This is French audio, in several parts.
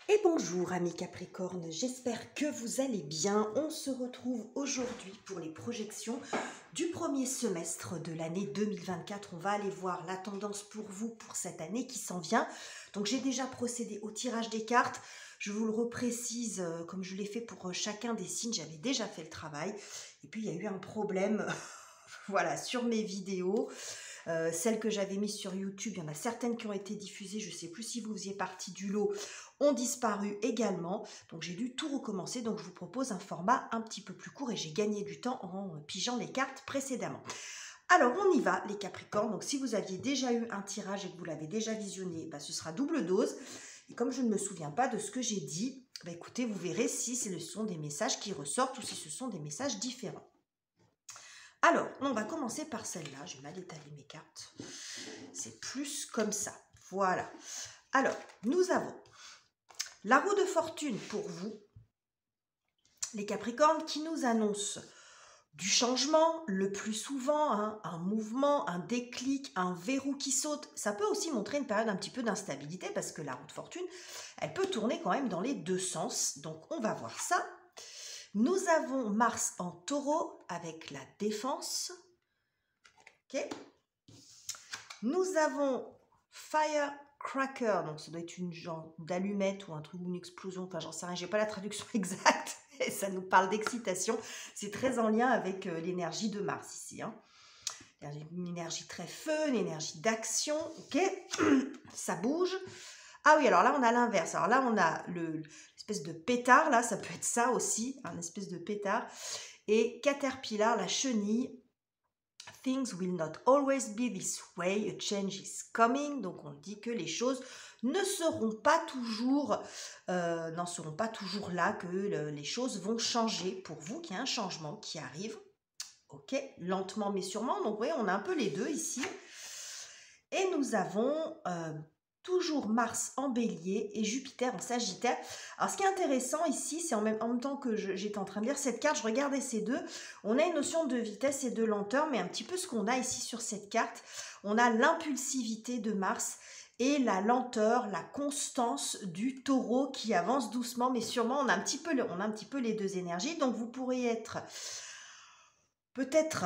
Et bonjour amis Capricorne, j'espère que vous allez bien. On se retrouve aujourd'hui pour les projections du premier semestre de l'année 2024. On va aller voir la tendance pour vous pour cette année qui s'en vient. Donc j'ai déjà procédé au tirage des cartes. Je vous le reprécise, comme je l'ai fait pour chacun des signes, j'avais déjà fait le travail. Et puis il y a eu un problème voilà, sur mes vidéos. Celles que j'avais mises sur YouTube, il y en a certaines qui ont été diffusées, je ne sais plus si vous faisiez partie du lot, ont disparu également. Donc j'ai dû tout recommencer, donc je vous propose un format un petit peu plus court et j'ai gagné du temps en pigeant les cartes précédemment. Alors on y va les Capricornes, donc si vous aviez déjà eu un tirage et que vous l'avez déjà visionné, ce sera double dose. Et comme je ne me souviens pas de ce que j'ai dit, écoutez, vous verrez si ce sont des messages qui ressortent ou si ce sont des messages différents. Alors, on va commencer par celle-là. Je vais mal étaler mes cartes. C'est plus comme ça. Voilà. Alors, nous avons la roue de fortune pour vous, les Capricornes, qui nous annonce du changement le plus souvent, un mouvement, un déclic, un verrou qui saute. Ça peut aussi montrer une période un petit peu d'instabilité parce que la roue de fortune, elle peut tourner quand même dans les deux sens. Donc, on va voir ça. Nous avons Mars en taureau avec la défense. Ok. Nous avons Firecracker, donc ça doit être une genre d'allumette ou un truc ou une explosion, enfin j'en sais rien, j'ai pas la traduction exacte, et ça nous parle d'excitation. C'est très en lien avec l'énergie de Mars ici. Une énergie très feu, une énergie d'action, ok. Ça bouge. Ah oui, alors là on a l'inverse. Alors là on a l'espèce de pétard, là ça peut être ça aussi, un espèce de pétard. Et Caterpillar, la chenille. Things will not always be this way, a change is coming. Donc on dit que les choses ne seront pas toujours, n'en seront pas toujours là, que les choses vont changer pour vous, qu'il y a un changement qui arrive. Ok, lentement mais sûrement. Donc vous voyez, on a un peu les deux ici. Et nous avons toujours Mars en bélier et Jupiter en sagittaire. Alors ce qui est intéressant ici, c'est en même temps que j'étais en train de lire cette carte, je regardais ces deux, on a une notion de vitesse et de lenteur, mais un petit peu ce qu'on a ici sur cette carte, on a l'impulsivité de Mars et la lenteur, la constance du taureau qui avance doucement, mais sûrement on a un petit peu les deux énergies, donc vous pourriez être peut-être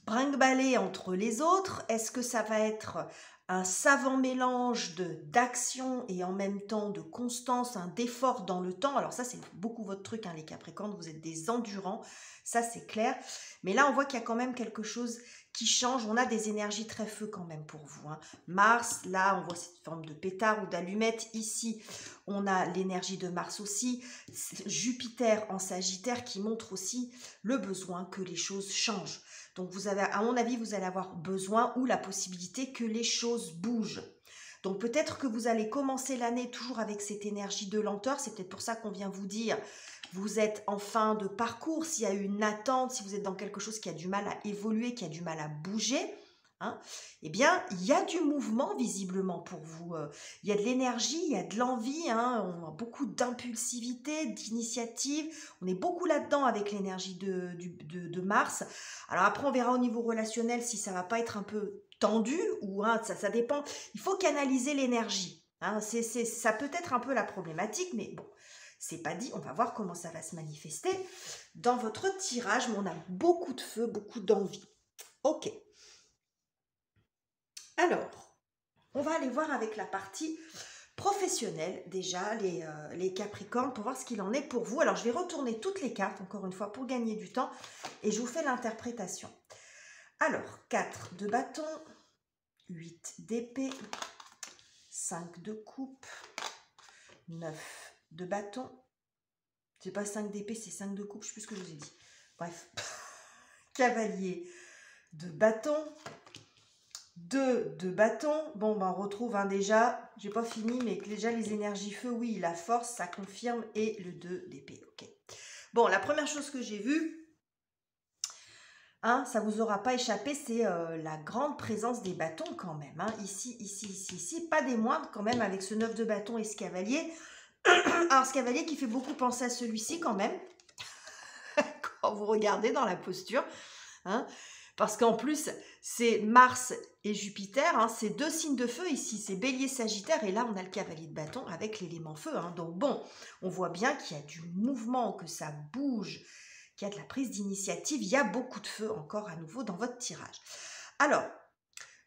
brinque-ballé entre les autres. Est-ce que ça va être un savant mélange d'action et en même temps de constance, d'effort dans le temps? Alors ça, c'est beaucoup votre truc, les Capricornes, vous êtes des endurants, ça c'est clair. Mais là, on voit qu'il y a quand même quelque chose qui change. On a des énergies très feu quand même pour vous. Mars, là, on voit cette forme de pétard ou d'allumette. Ici, on a l'énergie de Mars aussi. Jupiter en Sagittaire qui montre aussi le besoin que les choses changent. Donc, vous avez, à mon avis, vous allez avoir besoin ou la possibilité que les choses bougent. Donc, peut-être que vous allez commencer l'année toujours avec cette énergie de lenteur. C'est peut-être pour ça qu'on vient vous dire, vous êtes en fin de parcours, s'il y a une attente, si vous êtes dans quelque chose qui a du mal à évoluer, qui a du mal à bouger, eh bien, il y a du mouvement visiblement pour vous. Il y a de l'énergie, il y a de l'envie, on a beaucoup d'impulsivité, d'initiative. On est beaucoup là-dedans avec l'énergie de Mars. Alors après, on verra au niveau relationnel si ça va pas être un peu tendu ou ça dépend. Il faut canaliser l'énergie. Ça peut être un peu la problématique, mais bon, c'est pas dit. On va voir comment ça va se manifester dans votre tirage. Mais on a beaucoup de feu, beaucoup d'envie. Ok. Alors, on va aller voir avec la partie professionnelle déjà, les Capricornes, pour voir ce qu'il en est pour vous. Alors, je vais retourner toutes les cartes, encore une fois, pour gagner du temps, et je vous fais l'interprétation. Alors, 4 de bâton, 8 d'épée, 5 de coupe, 9 de bâton. C'est pas 5 d'épée, c'est 5 de coupe, je sais plus ce que je vous ai dit. Bref, cavalier de bâton, 2 de bâton. Bon, on retrouve déjà, j'ai pas fini, mais déjà les énergies feu, oui, la force, ça confirme, et le 2 d'épée, ok. Bon, la première chose que j'ai vue, ça vous aura pas échappé, c'est la grande présence des bâtons quand même. Ici, pas des moindres quand même, avec ce 9 de bâton et ce cavalier. Alors, ce cavalier qui fait beaucoup penser à celui-ci quand même, quand vous regardez dans la posture. Parce qu'en plus, c'est Mars et Jupiter, hein, c'est deux signes de feu ici, c'est Bélier, Sagittaire, et là on a le cavalier de bâton avec l'élément feu. Hein. Donc bon, on voit bien qu'il y a du mouvement, que ça bouge, qu'il y a de la prise d'initiative, il y a beaucoup de feu encore à nouveau dans votre tirage. Alors,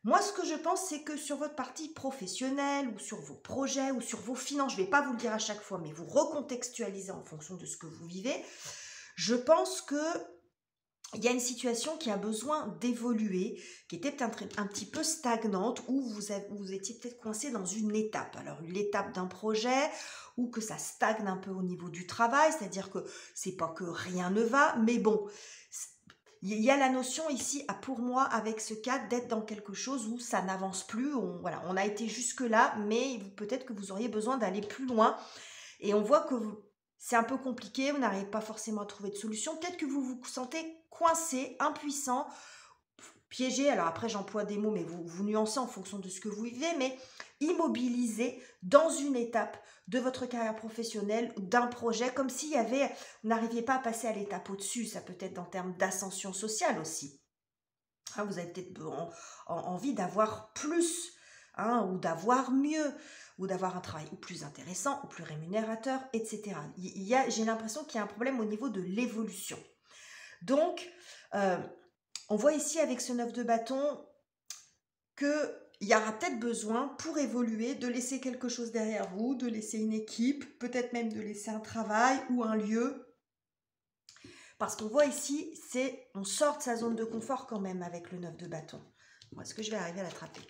moi, ce que je pense, c'est que sur votre partie professionnelle ou sur vos projets ou sur vos finances, je ne vais pas vous le dire à chaque fois, mais vous recontextualisez en fonction de ce que vous vivez, je pense que il y a une situation qui a besoin d'évoluer, qui était peut-être un petit peu stagnante, où vous étiez peut-être coincé dans une étape. Alors, une étape d'un projet, ou que ça stagne un peu au niveau du travail, c'est-à-dire que c'est pas que rien ne va, mais bon, il y a la notion ici, pour moi, avec ce cas, d'être dans quelque chose où ça n'avance plus. Voilà, on a été jusque-là, mais peut-être que vous auriez besoin d'aller plus loin. Et on voit que c'est un peu compliqué, vous n'arrivez pas forcément à trouver de solution. Peut-être que vous vous sentez coincé, impuissant, piégé. Alors après, j'emploie des mots, mais vous nuancez en fonction de ce que vous vivez, mais immobilisé dans une étape de votre carrière professionnelle, d'un projet, comme s'il y avait, vous n'arriviez pas à passer à l'étape au-dessus. Ça peut être en termes d'ascension sociale aussi. Hein, vous avez peut-être envie d'avoir plus, hein, ou d'avoir mieux, ou d'avoir un travail ou plus intéressant, ou plus rémunérateur, etc. J'ai l'impression qu'il y a un problème au niveau de l'évolution. Donc, on voit ici avec ce 9 de bâton qu'il y aura peut-être besoin pour évoluer de laisser quelque chose derrière vous, de laisser une équipe, peut-être même de laisser un travail ou un lieu. Parce qu'on voit ici, on sort de sa zone de confort quand même avec le 9 de bâton. Bon, est-ce que je vais arriver à l'attraper?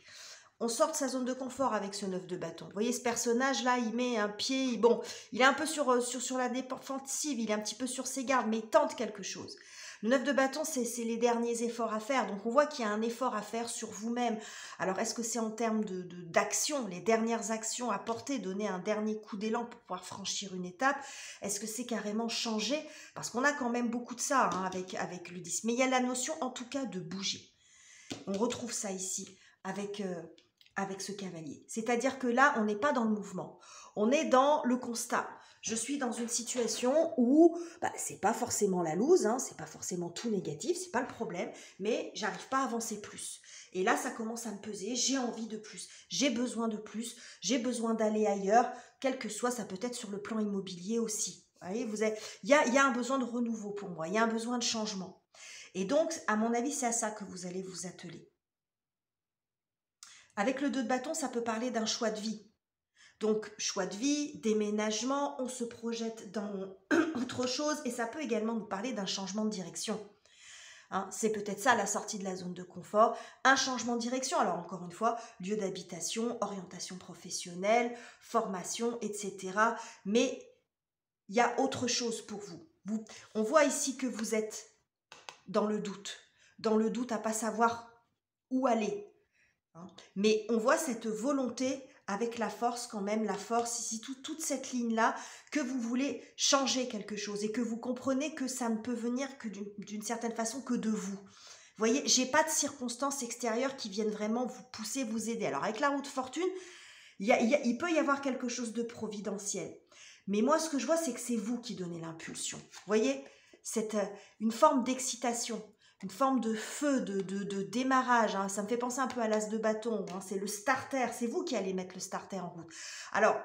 On sort de sa zone de confort avec ce 9 de bâton. Vous voyez, ce personnage-là, il met un pied, bon, il est un peu sur la défensive, il est un petit peu sur ses gardes, mais il tente quelque chose. Le 9 de bâton, c'est les derniers efforts à faire. Donc, on voit qu'il y a un effort à faire sur vous-même. Alors, est-ce que c'est en termes d'action, les dernières actions à porter, donner un dernier coup d'élan pour pouvoir franchir une étape? Est-ce que c'est carrément changer? Parce qu'on a quand même beaucoup de ça, hein, avec le 10. Mais il y a la notion, en tout cas, de bouger. On retrouve ça ici avec ce cavalier. C'est-à-dire que là, on n'est pas dans le mouvement. On est dans le constat. Je suis dans une situation où c'est pas forcément la loose, hein, c'est pas forcément tout négatif, c'est pas le problème, mais j'arrive pas à avancer plus. Et là, ça commence à me peser, j'ai envie de plus, j'ai besoin de plus, j'ai besoin d'aller ailleurs, quel que soit, ça peut être sur le plan immobilier aussi. Vous voyez, il y a un besoin de renouveau pour moi, il y a un besoin de changement. Et donc, à mon avis, c'est à ça que vous allez vous atteler. Avec le 2 de bâton, ça peut parler d'un choix de vie. Donc, choix de vie, déménagement, on se projette dans autre chose et ça peut également nous parler d'un changement de direction. Hein, c'est peut-être ça la sortie de la zone de confort, un changement de direction. Alors encore une fois, lieu d'habitation, orientation professionnelle, formation, etc. Mais il y a autre chose pour vous. On voit ici que vous êtes dans le doute à ne pas savoir où aller. Hein. Mais on voit cette volonté avec la force quand même, la force ici, toute cette ligne-là, que vous voulez changer quelque chose et que vous comprenez que ça ne peut venir que d'une certaine façon que de vous. Vous voyez, j'ai pas de circonstances extérieures qui viennent vraiment vous pousser, vous aider. Alors avec la roue de fortune, il peut y avoir quelque chose de providentiel. Mais moi, ce que je vois, c'est que c'est vous qui donnez l'impulsion. Vous voyez, une forme d'excitation, une forme de feu, de démarrage. Hein. Ça me fait penser un peu à l'as de bâton. Hein. C'est le starter. C'est vous qui allez mettre le starter en route. Alors,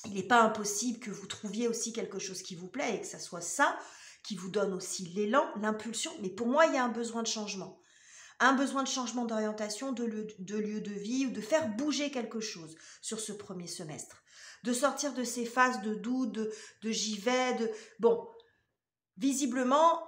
il n'est pas impossible que vous trouviez aussi quelque chose qui vous plaît et que ça soit ça qui vous donne aussi l'élan, l'impulsion. Mais pour moi, il y a un besoin de changement. Un besoin de changement d'orientation, de lieu de vie ou de faire bouger quelque chose sur ce premier semestre. De sortir de ces phases de doute, de j'y vais, Bon, visiblement,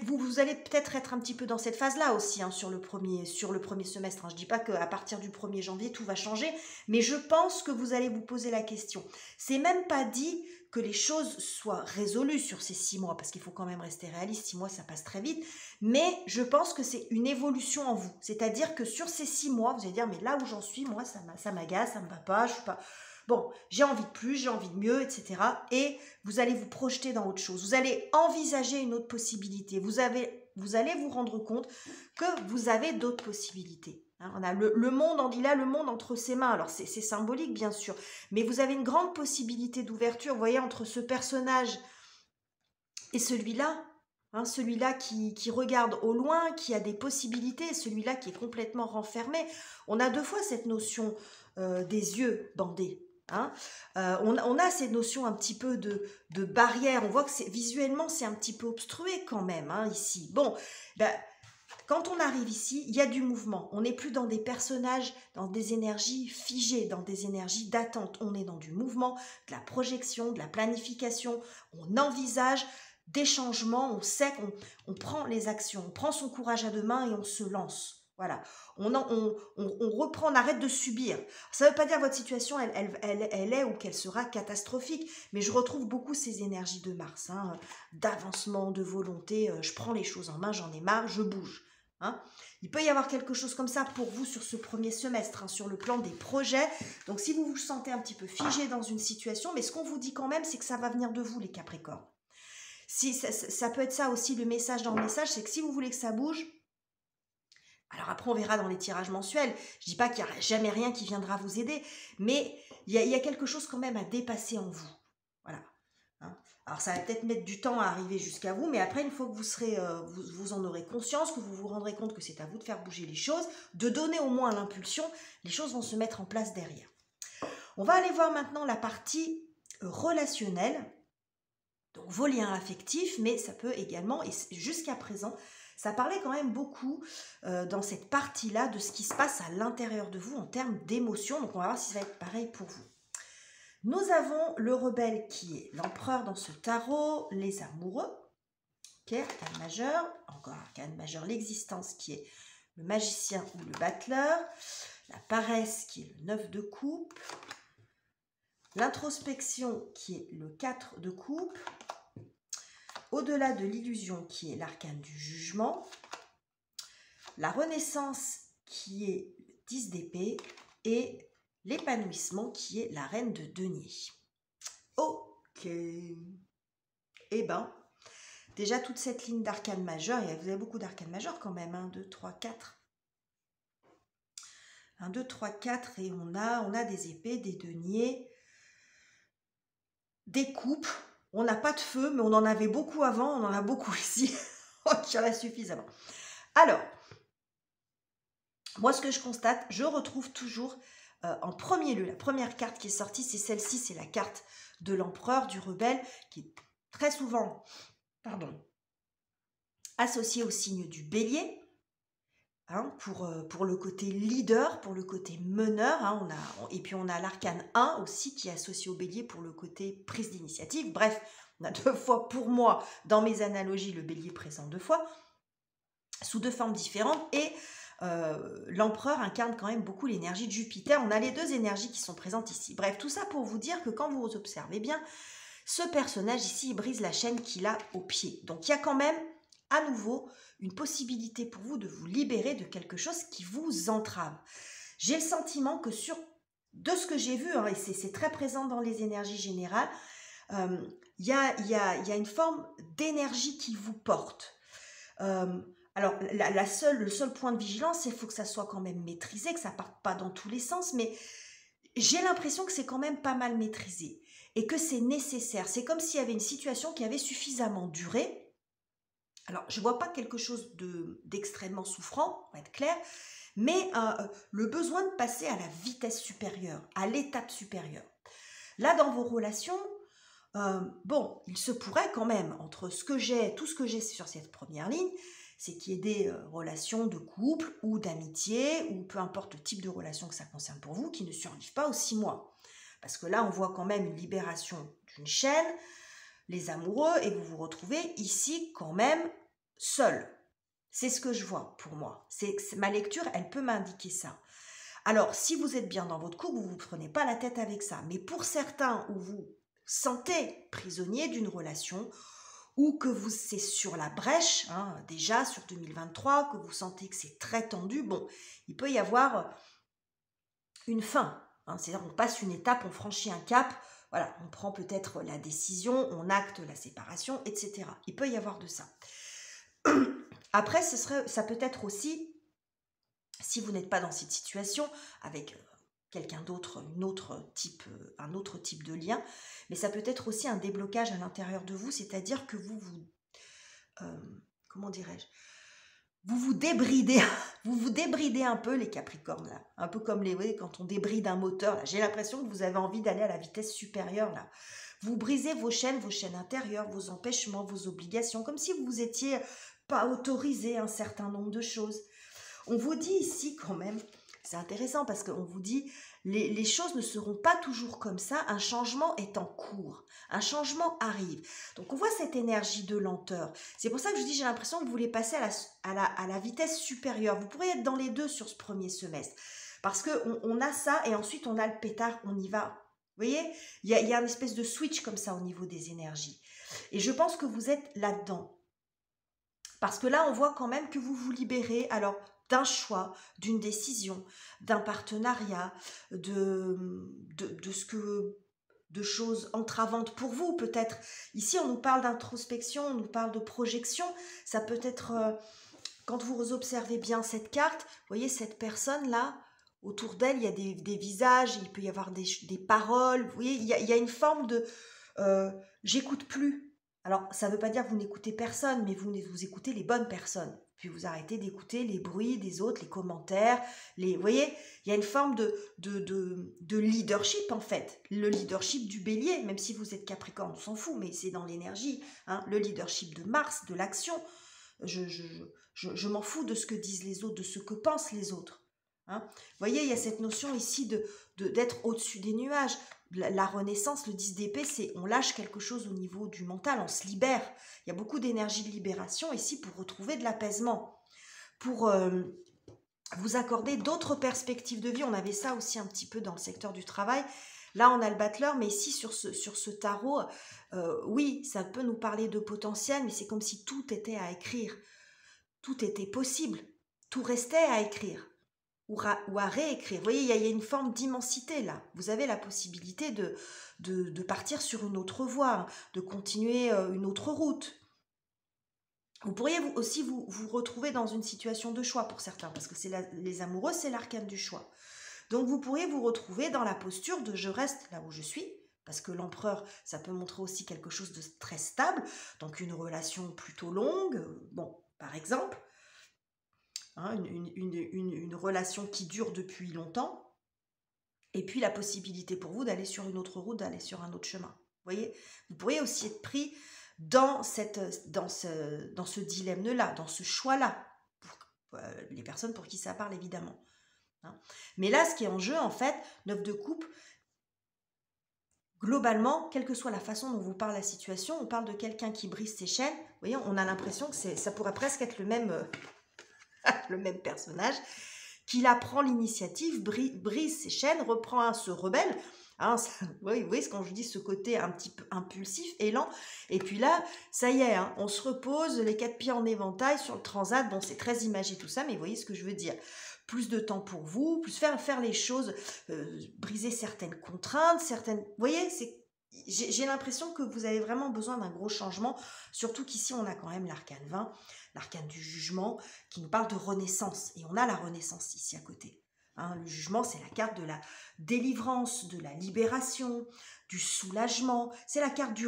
vous allez peut-être être un petit peu dans cette phase-là aussi, hein, sur le premier semestre. Hein. Je ne dis pas qu'à partir du 1er janvier, tout va changer, mais je pense que vous allez vous poser la question. C'est même pas dit que les choses soient résolues sur ces 6 mois, parce qu'il faut quand même rester réaliste, 6 mois, ça passe très vite, mais je pense que c'est une évolution en vous. C'est-à-dire que sur ces 6 mois, vous allez dire, mais là où j'en suis, moi, ça m'agace, ça ne me va pas, je suis pas... Bon, j'ai envie de plus, j'ai envie de mieux, etc. Et vous allez vous projeter dans autre chose. Vous allez envisager une autre possibilité. Vous allez vous rendre compte que vous avez d'autres possibilités. Hein, on a le monde, il a le monde entre ses mains. Alors, c'est symbolique, bien sûr. Mais vous avez une grande possibilité d'ouverture, vous voyez, entre ce personnage et celui-là. hein, celui-là qui regarde au loin, qui a des possibilités, celui-là qui est complètement renfermé. On a deux fois cette notion des yeux bandés. Hein. On a ces notions un petit peu de barrière. On voit que visuellement, c'est un petit peu obstrué quand même, hein, ici. Bon, ben, quand on arrive ici, il y a du mouvement. On n'est plus dans des personnages, dans des énergies figées, dans des énergies d'attente. On est dans du mouvement, de la projection, de la planification. On envisage des changements, on sait qu'on prend les actions, on prend son courage à deux mains et on se lance. Voilà, on reprend, on arrête de subir. Ça ne veut pas dire que votre situation, elle est ou qu'elle sera catastrophique, mais je retrouve beaucoup ces énergies de Mars, hein, d'avancement, de volonté, je prends les choses en main, j'en ai marre, je bouge. Hein. Il peut y avoir quelque chose comme ça pour vous sur ce premier semestre, hein, sur le plan des projets. Donc si vous vous sentez un petit peu figé dans une situation, mais ce qu'on vous dit quand même, c'est que ça va venir de vous, les Capricornes. Si, ça peut être ça aussi, le message dans le message, c'est que si vous voulez que ça bouge, alors après on verra dans les tirages mensuels, je dis pas qu'il n'y a jamais rien qui viendra vous aider, mais il y a quelque chose quand même à dépasser en vous. Voilà. Hein. Alors ça va peut-être mettre du temps à arriver jusqu'à vous, mais après une fois que vous serez, vous en aurez conscience, que vous vous rendrez compte que c'est à vous de faire bouger les choses, de donner au moins l'impulsion, les choses vont se mettre en place derrière. On va aller voir maintenant la partie relationnelle. Donc vos liens affectifs, mais ça peut également, et jusqu'à présent, ça parlait quand même beaucoup dans cette partie-là de ce qui se passe à l'intérieur de vous en termes d'émotions. Donc on va voir si ça va être pareil pour vous. Nous avons le rebelle qui est l'empereur dans ce tarot, les amoureux, okay, arcane majeur, encore arcane majeur, l'existence qui est le magicien ou le battleur, la paresse qui est le 9 de coupe, l'introspection qui est le 4 de coupe, au-delà de l'illusion qui est l'arcane du jugement, la renaissance qui est le 10 d'épée et l'épanouissement qui est la reine de denier. Ok. Eh ben, déjà toute cette ligne d'arcane majeur, vous avez beaucoup d'arcanes majeurs quand même, 1, 2, 3, 4. 1, 2, 3, 4 et on a des épées, des deniers, des coupes. On n'a pas de feu, mais on en avait beaucoup avant, on en a beaucoup ici. Il y en a suffisamment. Alors, moi ce que je constate, je retrouve toujours en premier lieu, la première carte qui est sortie, c'est celle-ci, c'est la carte de l'empereur, du rebelle, qui est très souvent associée au signe du bélier, hein, pour le côté leader, pour le côté meneur, hein, et puis on a l'arcane 1 aussi qui est associé au bélier pour le côté prise d'initiative. Bref, on a deux fois pour moi, dans mes analogies, le bélier présent deux fois, sous deux formes différentes, et l'empereur incarne quand même beaucoup l'énergie de Jupiter. On a les deux énergies qui sont présentes ici. Bref, tout ça pour vous dire que quand vous observez bien, ce personnage ici, il brise la chaîne qu'il a au pied. Donc il y a quand même, à nouveau, une possibilité pour vous de vous libérer de quelque chose qui vous entrave. J'ai le sentiment que de ce que j'ai vu, hein, et c'est très présent dans les énergies générales, il y a une forme d'énergie qui vous porte. Alors, le seul point de vigilance, c'est qu'il faut que ça soit quand même maîtrisé, que ça ne parte pas dans tous les sens, mais j'ai l'impression que c'est quand même pas mal maîtrisé et que c'est nécessaire. C'est comme s'il y avait une situation qui avait suffisamment duré. Alors, je ne vois pas quelque chose d'extrêmement souffrant, on va être clair, mais le besoin de passer à la vitesse supérieure, à l'étape supérieure. Là, dans vos relations, bon, il se pourrait quand même, entre tout ce que j'ai sur cette première ligne, c'est qu'il y ait des relations de couple ou d'amitié, ou peu importe le type de relation que ça concerne pour vous, qui ne survivent pas aux 6 mois. Parce que là, on voit quand même une libération d'une chaîne, les amoureux, et vous vous retrouvez ici quand même seul. C'est ce que je vois pour moi. Ma lecture, elle peut m'indiquer ça. Alors, si vous êtes bien dans votre couple, vous ne vous prenez pas la tête avec ça. Mais pour certains où vous sentez prisonnier d'une relation, ou que c'est sur la brèche, hein, déjà sur 2023, que vous sentez que c'est très tendu, bon, il peut y avoir une fin. Hein, c'est-à-dire on passe une étape, on franchit un cap, voilà, on prend peut-être la décision, on acte la séparation, etc. Il peut y avoir de ça. Après, ça peut être aussi, si vous n'êtes pas dans cette situation, avec quelqu'un d'autre, un autre type de lien, mais ça peut être aussi un déblocage à l'intérieur de vous, c'est-à-dire que vous comment dirais-je, vous débridez, vous débridez un peu les Capricornes là, un peu comme vous voyez, quand on débride un moteur là. J'ai l'impression que vous avez envie d'aller à la vitesse supérieure là. Vous brisez vos chaînes intérieures, vos empêchements, vos obligations, comme si vous étiez pas autorisé un certain nombre de choses. On vous dit ici quand même, c'est intéressant parce qu'on vous dit les choses ne seront pas toujours comme ça, un changement est en cours, un changement arrive. Donc on voit cette énergie de lenteur. C'est pour ça que je dis j'ai l'impression que vous voulez passer à la vitesse supérieure. Vous pourriez être dans les deux sur ce premier semestre parce qu'on a ça et ensuite on a le pétard, on y va. Vous voyez, il y a une espèce de switch comme ça au niveau des énergies. Et je pense que vous êtes là-dedans. Parce que là, on voit quand même que vous vous libérez alors d'un choix, d'une décision, d'un partenariat, de choses entravantes pour vous peut-être. Ici, on nous parle d'introspection, on nous parle de projection. Ça peut être, quand vous observez bien cette carte, vous voyez cette personne-là, autour d'elle, il y a des visages, il peut y avoir des paroles. Vous voyez, il y a une forme de j'écoute plus. Alors, ça ne veut pas dire que vous n'écoutez personne, mais vous écoutez les bonnes personnes. Puis vous arrêtez d'écouter les bruits des autres, les commentaires. Vous voyez, il y a une forme de leadership en fait. Le leadership du bélier, même si vous êtes Capricorne, on s'en fout, mais c'est dans l'énergie. Hein, le leadership de Mars, de l'action. Je m'en fous de ce que disent les autres, de ce que pensent les autres. Hein. Vous voyez, il y a cette notion ici d'être au-dessus des nuages. La renaissance, le 10 d'épée, c'est on lâche quelque chose au niveau du mental, on se libère. Il y a beaucoup d'énergie de libération ici pour retrouver de l'apaisement, pour vous accorder d'autres perspectives de vie. On avait ça aussi un petit peu dans le secteur du travail. Là, on a le battleur, mais ici, sur ce tarot, oui, ça peut nous parler de potentiel, mais c'est comme si tout était à écrire. Tout était possible. Tout restait à écrire. Ou à réécrire. Vous voyez, il y a une forme d'immensité là. Vous avez la possibilité de partir sur une autre voie, de continuer une autre route. Vous pourriez aussi vous retrouver dans une situation de choix pour certains, parce que les amoureux, c'est l'arcane du choix. Donc vous pourriez vous retrouver dans la posture de je reste là où je suis, parce que l'empereur, ça peut montrer aussi quelque chose de très stable, donc une relation plutôt longue, bon, par exemple, une relation qui dure depuis longtemps, et puis la possibilité pour vous d'aller sur une autre route, d'aller sur un autre chemin. Vous voyez, vous pourriez aussi être pris dans ce dilemme-là, dans ce choix-là, pour les personnes pour qui ça parle évidemment. Hein. Mais là, ce qui est en jeu, en fait, 9 de coupe, globalement, quelle que soit la façon dont vous parle la situation, on parle de quelqu'un qui brise ses chaînes. Vous voyez, on a l'impression que ça pourrait presque être le même personnage, qui la prend l'initiative, brise ses chaînes, reprend se rebelle. Hein, oui, vous voyez ce quand je dis ce côté un petit peu impulsif, élan. Et puis là, ça y est, hein, on se repose, les 4 pieds en éventail sur le transat. Bon, c'est très imagé tout ça, mais vous voyez ce que je veux dire. Plus de temps pour vous, plus faire les choses, briser certaines contraintes, vous voyez, j'ai l'impression que vous avez vraiment besoin d'un gros changement, surtout qu'ici, on a quand même l'arcane 20, l'arcane du jugement, qui nous parle de renaissance. Et on a la renaissance ici à côté. Hein, le jugement, c'est la carte de la délivrance, de la libération, du soulagement. C'est la carte du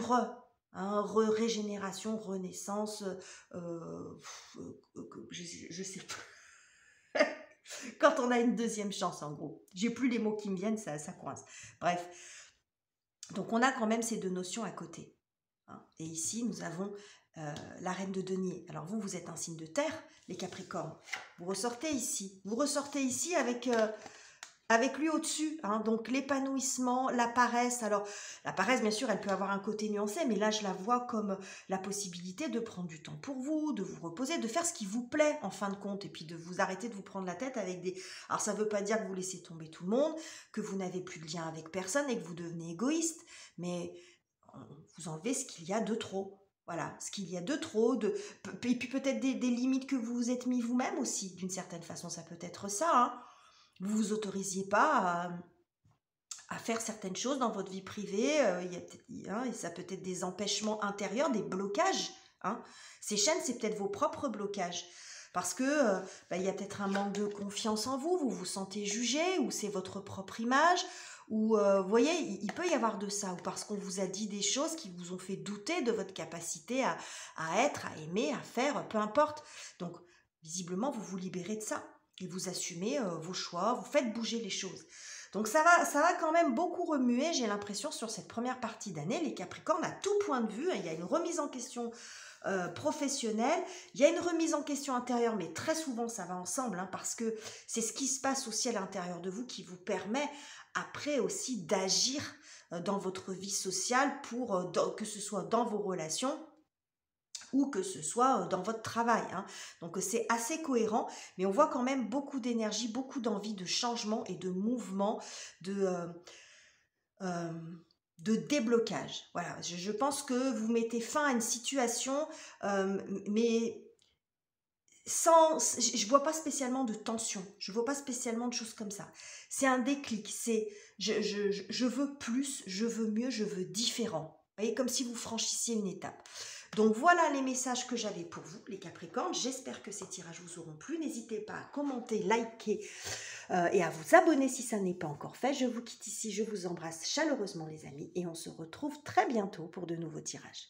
régénération, renaissance, je sais pas. Quand on a une deuxième chance, en gros. J'ai plus les mots qui me viennent, ça coince. Bref. Donc, on a quand même ces deux notions à côté. Hein. Et ici, nous avons la reine de denier. Alors, vous êtes un signe de terre, les Capricornes. Vous ressortez ici. Vous ressortez ici avec lui au-dessus. Hein. Donc, l'épanouissement, la paresse. Alors, la paresse, bien sûr, elle peut avoir un côté nuancé, mais là, je la vois comme la possibilité de prendre du temps pour vous, de vous reposer, de faire ce qui vous plaît, en fin de compte, et puis de vous arrêter de vous prendre la tête avec des... Alors, ça ne veut pas dire que vous laissez tomber tout le monde, que vous n'avez plus de lien avec personne et que vous devenez égoïste, mais vous enlevez ce qu'il y a de trop. Voilà, ce qu'il y a de trop, et puis peut-être des limites que vous vous êtes mis vous-même aussi, d'une certaine façon, ça peut être ça, hein. Vous vous autorisiez pas à faire certaines choses dans votre vie privée, et ça peut être des empêchements intérieurs, des blocages. Hein. Ces chaînes, c'est peut-être vos propres blocages. Parce que il y a peut-être un manque de confiance en vous, vous vous sentez jugé, ou c'est votre propre image, ou vous voyez, il peut y avoir de ça, ou parce qu'on vous a dit des choses qui vous ont fait douter de votre capacité à être, à aimer, à faire, peu importe. Donc, visiblement, vous vous libérez de ça et vous assumez vos choix, vous faites bouger les choses. Donc ça va quand même beaucoup remuer, j'ai l'impression, sur cette première partie d'année. Les Capricornes, à tout point de vue, il y a une remise en question professionnelle, il y a une remise en question intérieure, mais très souvent ça va ensemble, hein, parce que c'est ce qui se passe aussi à l'intérieur de vous qui vous permet après aussi d'agir dans votre vie sociale pour que ce soit dans vos relations ou que ce soit dans votre travail, hein. Donc c'est assez cohérent, mais on voit quand même beaucoup d'énergie, beaucoup d'envie de changement et de mouvement, de, euh, euh, de déblocage. Voilà, je pense que vous mettez fin à une situation, mais je vois pas spécialement de tension, je vois pas spécialement de choses comme ça. C'est un déclic, c'est je veux plus, je veux mieux, je veux différent. Vous voyez, comme si vous franchissiez une étape. Donc voilà les messages que j'avais pour vous, les Capricornes. J'espère que ces tirages vous auront plu. N'hésitez pas à commenter, liker et à vous abonner si ça n'est pas encore fait. Je vous quitte ici, je vous embrasse chaleureusement les amis et on se retrouve très bientôt pour de nouveaux tirages.